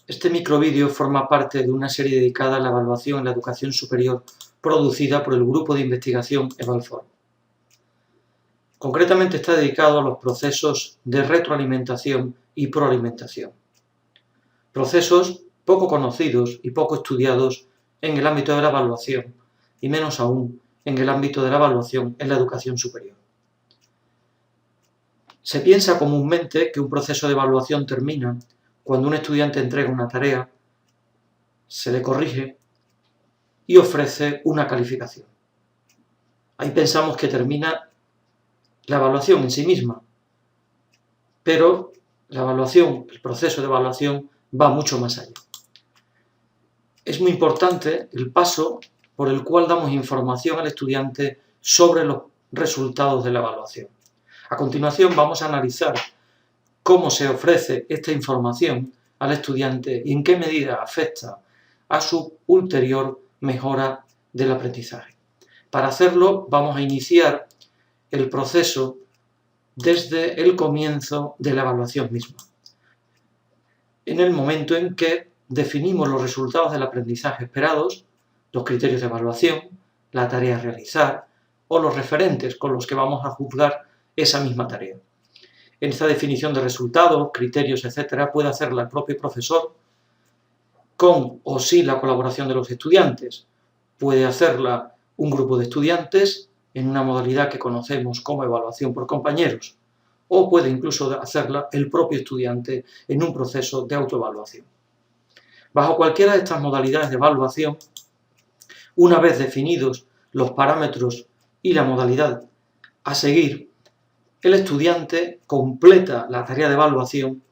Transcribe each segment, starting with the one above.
Este microvídeo forma parte de una serie dedicada a la evaluación en la educación superior producida por el grupo de investigación Evalform. Concretamente está dedicado a los procesos de retroalimentación y proalimentación. Procesos poco conocidos y poco estudiados en el ámbito de la evaluación y menos aún en el ámbito de la evaluación en la educación superior. Se piensa comúnmente que un proceso de evaluación termina cuando un estudiante entrega una tarea, se le corrige y ofrece una calificación. Ahí pensamos que termina la evaluación en sí misma, pero la evaluación, el proceso de evaluación va mucho más allá. Es muy importante el paso por el cual damos información al estudiante sobre los resultados de la evaluación. A continuación vamos a analizar cómo se ofrece esta información al estudiante y en qué medida afecta a su ulterior mejora del aprendizaje. Para hacerlo vamos a iniciar el proceso desde el comienzo de la evaluación misma, en el momento en que definimos los resultados del aprendizaje esperados, los criterios de evaluación, la tarea a realizar o los referentes con los que vamos a juzgar esa misma tarea. En esta definición de resultados, criterios, etc., puede hacerla el propio profesor con o sin la colaboración de los estudiantes. Puede hacerla un grupo de estudiantes en una modalidad que conocemos como evaluación por compañeros, o puede incluso hacerla el propio estudiante en un proceso de autoevaluación. Bajo cualquiera de estas modalidades de evaluación, una vez definidos los parámetros y la modalidad a seguir, el estudiante completa la tarea de evaluación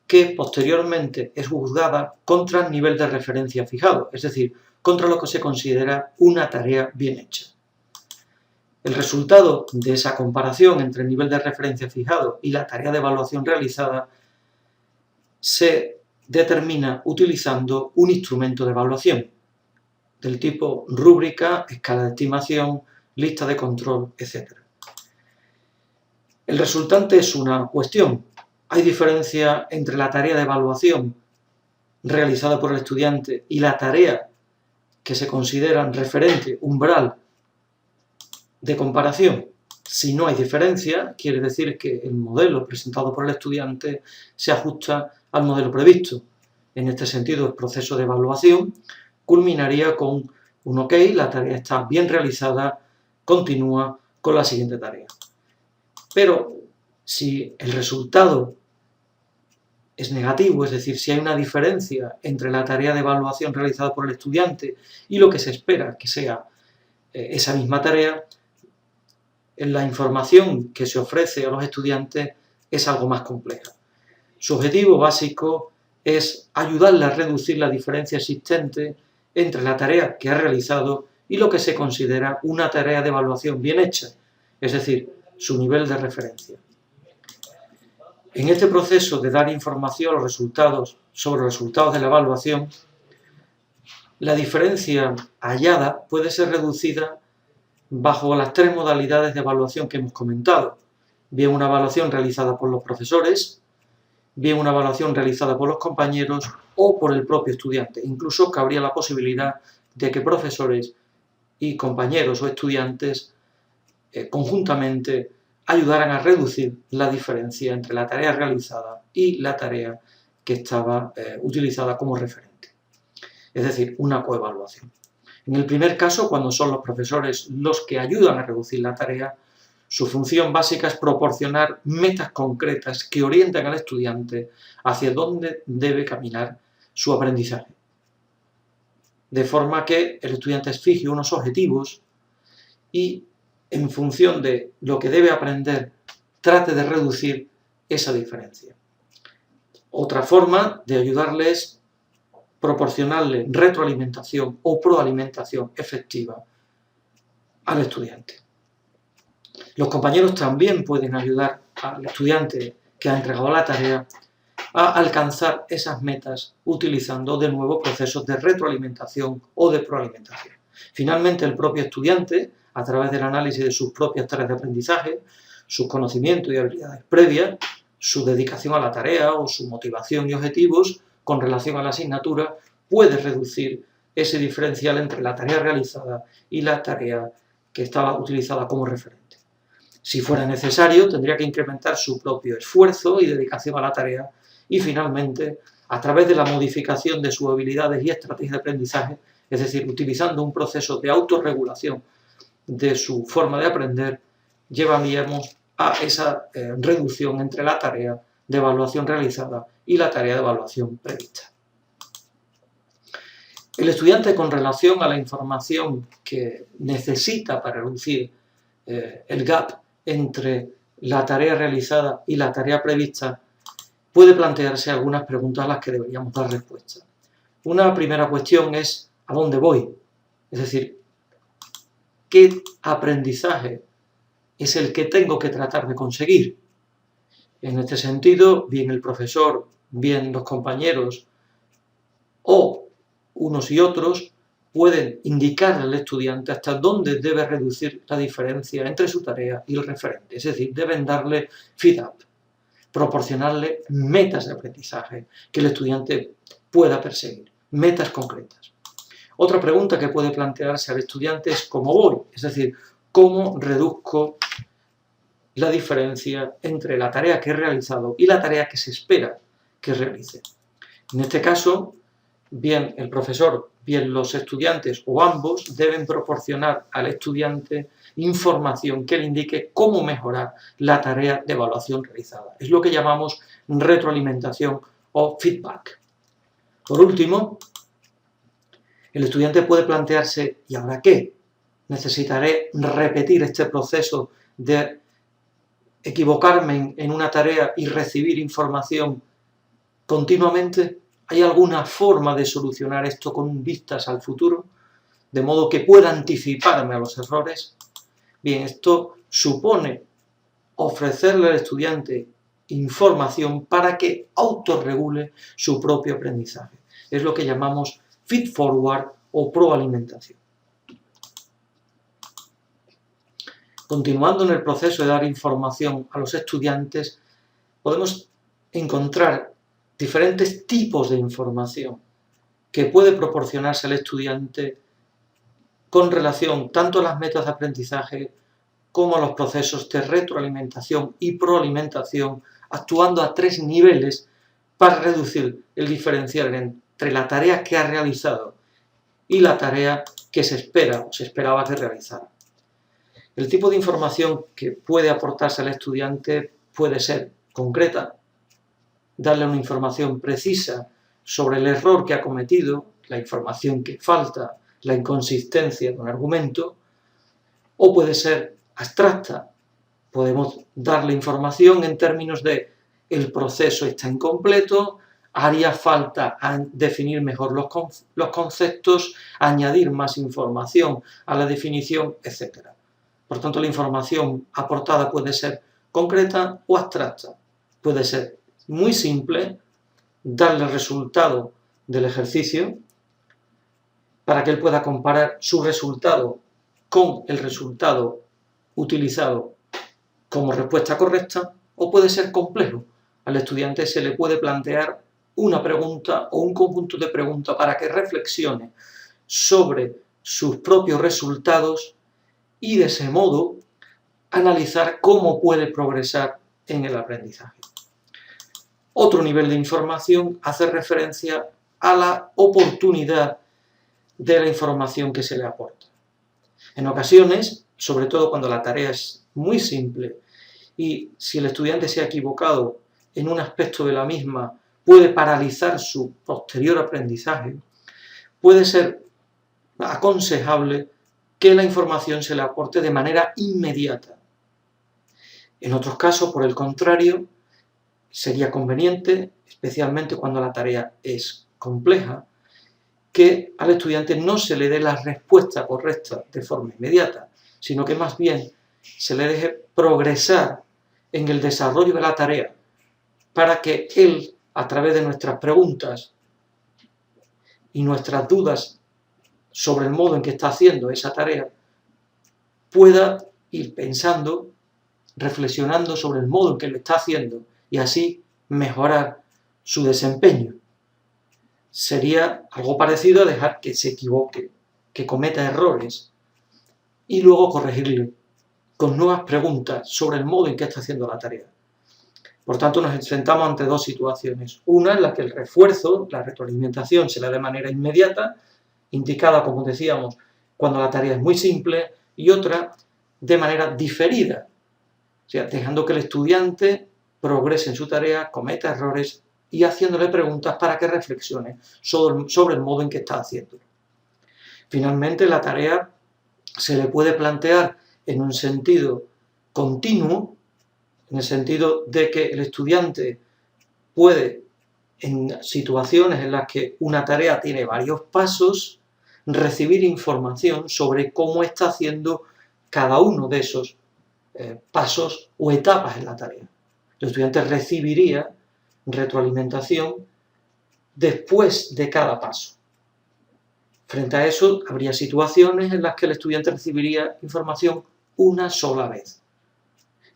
que posteriormente es juzgada contra el nivel de referencia fijado, es decir, contra lo que se considera una tarea bien hecha. El resultado de esa comparación entre el nivel de referencia fijado y la tarea de evaluación realizada se determina utilizando un instrumento de evaluación del tipo rúbrica, escala de estimación, lista de control, etc. El resultante es una cuestión. ¿Hay diferencia entre la tarea de evaluación realizada por el estudiante y la tarea que se considera referente, umbral de comparación? Si no hay diferencia, quiere decir que el modelo presentado por el estudiante se ajusta al modelo previsto. En este sentido, el proceso de evaluación culminaría con un OK, la tarea está bien realizada, continúa con la siguiente tarea. Pero si el resultado es negativo, es decir, si hay una diferencia entre la tarea de evaluación realizada por el estudiante y lo que se espera que sea esa misma tarea, la información que se ofrece a los estudiantes es algo más compleja. Su objetivo básico es ayudarle a reducir la diferencia existente entre la tarea que ha realizado y lo que se considera una tarea de evaluación bien hecha, es decir, su nivel de referencia. En este proceso de dar información sobre los resultados de la evaluación, la diferencia hallada puede ser reducida bajo las tres modalidades de evaluación que hemos comentado. Bien una evaluación realizada por los profesores, bien una evaluación realizada por los compañeros o por el propio estudiante. Incluso cabría la posibilidad de que profesores y compañeros o estudiantes conjuntamente ayudaran a reducir la diferencia entre la tarea realizada y la tarea que estaba utilizada como referente. Es decir, una coevaluación. En el primer caso, cuando son los profesores los que ayudan a reducir la tarea, su función básica es proporcionar metas concretas que orientan al estudiante hacia dónde debe caminar su aprendizaje. De forma que el estudiante fije unos objetivos y, en función de lo que debe aprender, trate de reducir esa diferencia. Otra forma de ayudarle es proporcionarle retroalimentación o proalimentación efectiva al estudiante. Los compañeros también pueden ayudar al estudiante que ha entregado la tarea a alcanzar esas metas utilizando de nuevo procesos de retroalimentación o de proalimentación. Finalmente, el propio estudiante, a través del análisis de sus propias tareas de aprendizaje, sus conocimientos y habilidades previas, su dedicación a la tarea o su motivación y objetivos, con relación a la asignatura, puede reducir ese diferencial entre la tarea realizada y la tarea que estaba utilizada como referente. Si fuera necesario, tendría que incrementar su propio esfuerzo y dedicación a la tarea y, finalmente, a través de la modificación de sus habilidades y estrategias de aprendizaje, es decir, utilizando un proceso de autorregulación de su forma de aprender, llevaríamos a esa reducción entre la tarea de evaluación realizada y la tarea de evaluación prevista. El estudiante, con relación a la información que necesita para reducir el gap entre la tarea realizada y la tarea prevista, puede plantearse algunas preguntas a las que deberíamos dar respuesta. Una primera cuestión es ¿a dónde voy? Es decir, ¿qué aprendizaje es el que tengo que tratar de conseguir? En este sentido, bien el profesor, bien los compañeros o unos y otros pueden indicarle al estudiante hasta dónde debe reducir la diferencia entre su tarea y el referente. Es decir, deben darle feedback, proporcionarle metas de aprendizaje que el estudiante pueda perseguir, metas concretas. Otra pregunta que puede plantearse al estudiante es ¿cómo voy? Es decir, ¿cómo reduzco la diferencia entre la tarea que he realizado y la tarea que se espera que realice? En este caso, bien el profesor, bien los estudiantes o ambos deben proporcionar al estudiante información que le indique cómo mejorar la tarea de evaluación realizada. Es lo que llamamos retroalimentación o feedback. Por último, el estudiante puede plantearse ¿y ahora qué? ¿Necesitaré repetir este proceso de equivocarme en una tarea y recibir información continuamente? ¿Hay alguna forma de solucionar esto con vistas al futuro? De modo que pueda anticiparme a los errores. Bien, esto supone ofrecerle al estudiante información para que autorregule su propio aprendizaje. Es lo que llamamos feed forward o proalimentación. Continuando en el proceso de dar información a los estudiantes, podemos encontrar diferentes tipos de información que puede proporcionarse al estudiante con relación tanto a las metas de aprendizaje como a los procesos de retroalimentación y proalimentación, actuando a 3 niveles para reducir el diferencial entre la tarea que ha realizado y la tarea que se espera o se esperaba que realizara. El tipo de información que puede aportarse al estudiante puede ser concreta, darle una información precisa sobre el error que ha cometido, la información que falta, la inconsistencia de un argumento, o puede ser abstracta. Podemos darle información en términos de el proceso está incompleto, haría falta definir mejor los conceptos, añadir más información a la definición, etc. Por tanto, la información aportada puede ser concreta o abstracta. Puede ser muy simple, darle el resultado del ejercicio para que él pueda comparar su resultado con el resultado utilizado como respuesta correcta, o puede ser complejo. Al estudiante se le puede plantear una pregunta o un conjunto de preguntas para que reflexione sobre sus propios resultados y de ese modo analizar cómo puede progresar en el aprendizaje. Otro nivel de información hace referencia a la oportunidad de la información que se le aporta. En ocasiones, sobre todo cuando la tarea es muy simple y si el estudiante se ha equivocado en un aspecto de la misma puede paralizar su posterior aprendizaje, puede ser aconsejable que la información se le aporte de manera inmediata. En otros casos, por el contrario, sería conveniente, especialmente cuando la tarea es compleja, que al estudiante no se le dé la respuesta correcta de forma inmediata, sino que más bien se le deje progresar en el desarrollo de la tarea para que él, a través de nuestras preguntas y nuestras dudas sobre el modo en que está haciendo esa tarea, pueda ir pensando, reflexionando sobre el modo en que lo está haciendo y así mejorar su desempeño. sería algo parecido a dejar que se equivoque, que cometa errores y luego corregirle con nuevas preguntas sobre el modo en que está haciendo la tarea. Por tanto, nos enfrentamos ante dos situaciones. Una en la que el refuerzo, la retroalimentación, se da de manera inmediata, indicada, como decíamos, cuando la tarea es muy simple, y otra de manera diferida, o sea, dejando que el estudiante progrese en su tarea, cometa errores y haciéndole preguntas para que reflexione sobre el modo en que está haciéndolo. Finalmente, la tarea se le puede plantear en un sentido continuo, en el sentido de que el estudiante puede, en situaciones en las que una tarea tiene varios pasos, recibir información sobre cómo está haciendo cada uno de esos pasos o etapas en la tarea. El estudiante recibiría retroalimentación después de cada paso. Frente a eso, habría situaciones en las que el estudiante recibiría información una sola vez.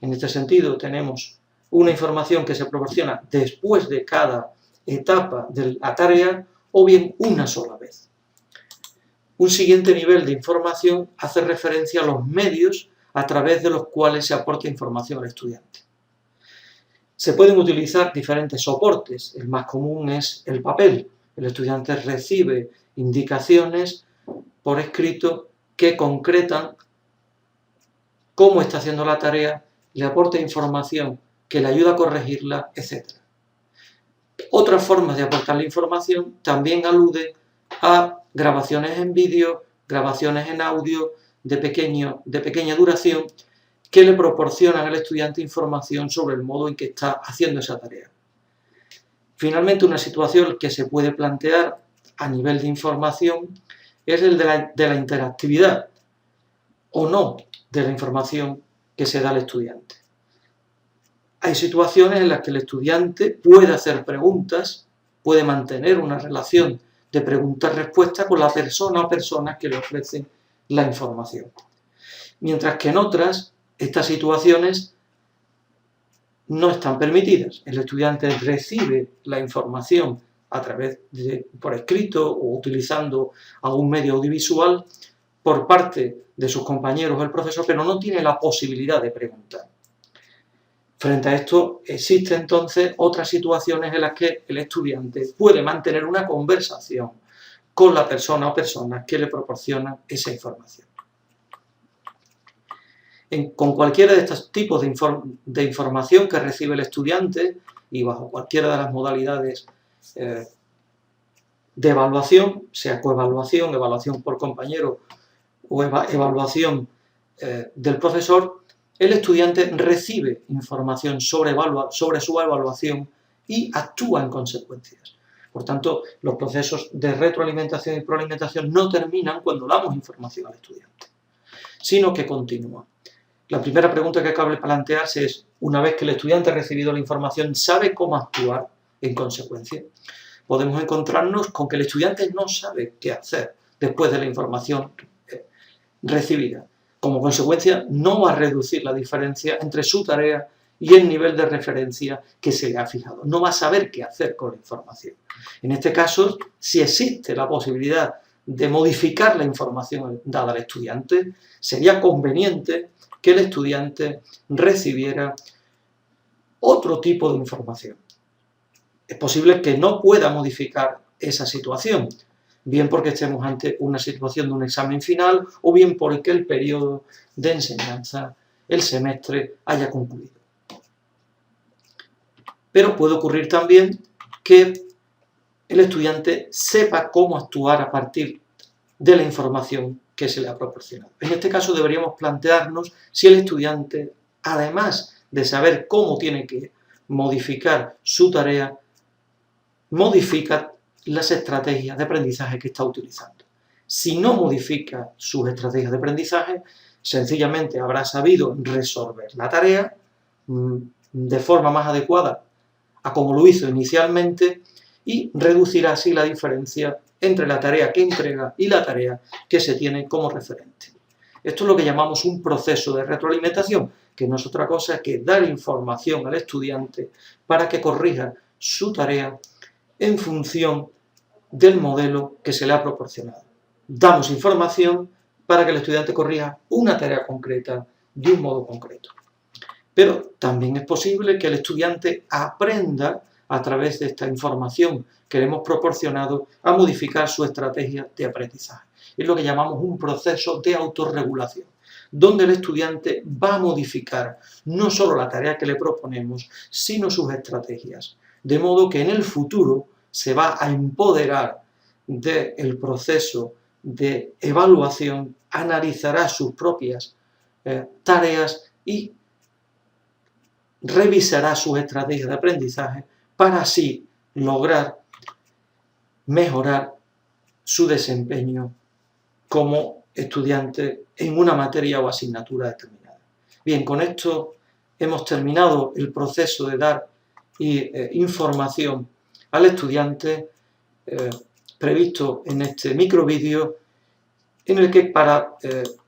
En este sentido, tenemos una información que se proporciona después de cada etapa de la tarea o bien una sola vez. Un siguiente nivel de información hace referencia a los medios a través de los cuales se aporta información al estudiante. Se pueden utilizar diferentes soportes. El más común es el papel. El estudiante recibe indicaciones por escrito que concretan cómo está haciendo la tarea, le aporta información que le ayuda a corregirla, etc. Otras formas de aportar la información también aluden a grabaciones en vídeo, grabaciones en audio de pequeña duración que le proporcionan al estudiante información sobre el modo en que está haciendo esa tarea. Finalmente, una situación que se puede plantear a nivel de información es el de la interactividad o no de la información que se da al estudiante. Hay situaciones en las que el estudiante puede hacer preguntas, puede mantener una relación de pregunta-respuesta con la persona o personas que le ofrecen la información. Mientras que en otras, estas situaciones no están permitidas. El estudiante recibe la información a través por escrito o utilizando algún medio audiovisual por parte de sus compañeros o el profesor, pero no tiene la posibilidad de preguntar. Frente a esto, existen entonces otras situaciones en las que el estudiante puede mantener una conversación con la persona o personas que le proporcionan esa información. Con cualquiera de estos tipos de información que recibe el estudiante y bajo cualquiera de las modalidades de evaluación, sea coevaluación, evaluación por compañero o evaluación del profesor, el estudiante recibe información sobre su evaluación y actúa en consecuencias. Por tanto, los procesos de retroalimentación y proalimentación no terminan cuando damos información al estudiante, sino que continúan. La primera pregunta que cabe plantearse es, una vez que el estudiante ha recibido la información, ¿sabe cómo actuar en consecuencia? Podemos encontrarnos con que el estudiante no sabe qué hacer después de la información recibida. Como consecuencia, no va a reducir la diferencia entre su tarea y el nivel de referencia que se le ha fijado. No va a saber qué hacer con la información. En este caso, si existe la posibilidad de modificar la información dada al estudiante, sería conveniente que el estudiante recibiera otro tipo de información. Es posible que no pueda modificar esa situación, bien porque estemos ante una situación de un examen final o bien porque el periodo de enseñanza, el semestre, haya concluido. Pero puede ocurrir también que el estudiante sepa cómo actuar a partir de la información que se le ha proporcionado. En este caso deberíamos plantearnos si el estudiante, además de saber cómo tiene que modificar su tarea, modifica las estrategias de aprendizaje que está utilizando. Si no modifica sus estrategias de aprendizaje, sencillamente habrá sabido resolver la tarea de forma más adecuada a como lo hizo inicialmente y reducirá así la diferencia entre la tarea que entrega y la tarea que se tiene como referente. Esto es lo que llamamos un proceso de retroalimentación, que no es otra cosa que dar información al estudiante para que corrija su tarea en función del modelo que se le ha proporcionado. Damos información para que el estudiante corrija una tarea concreta de un modo concreto. Pero también es posible que el estudiante aprenda a través de esta información que le hemos proporcionado a modificar su estrategia de aprendizaje. Es lo que llamamos un proceso de autorregulación, donde el estudiante va a modificar no solo la tarea que le proponemos, sino sus estrategias. De modo que en el futuro se va a empoderar del proceso de evaluación, analizará sus propias tareas y revisará sus estrategias de aprendizaje para así lograr mejorar su desempeño como estudiante en una materia o asignatura determinada. Bien, con esto hemos terminado el proceso de dar información al estudiante previsto en este microvídeo, en el que para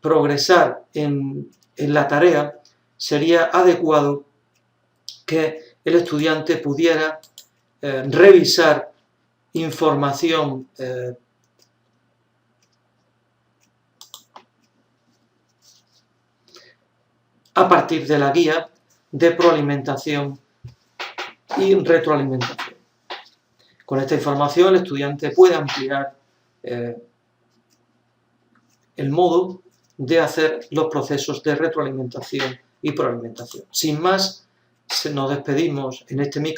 progresar en la tarea sería adecuado que el estudiante pudiera revisar información a partir de la guía de proalimentación y retroalimentación. Con esta información el estudiante puede ampliar el modo de hacer los procesos de retroalimentación y proalimentación. Sin más, nos despedimos en este micro.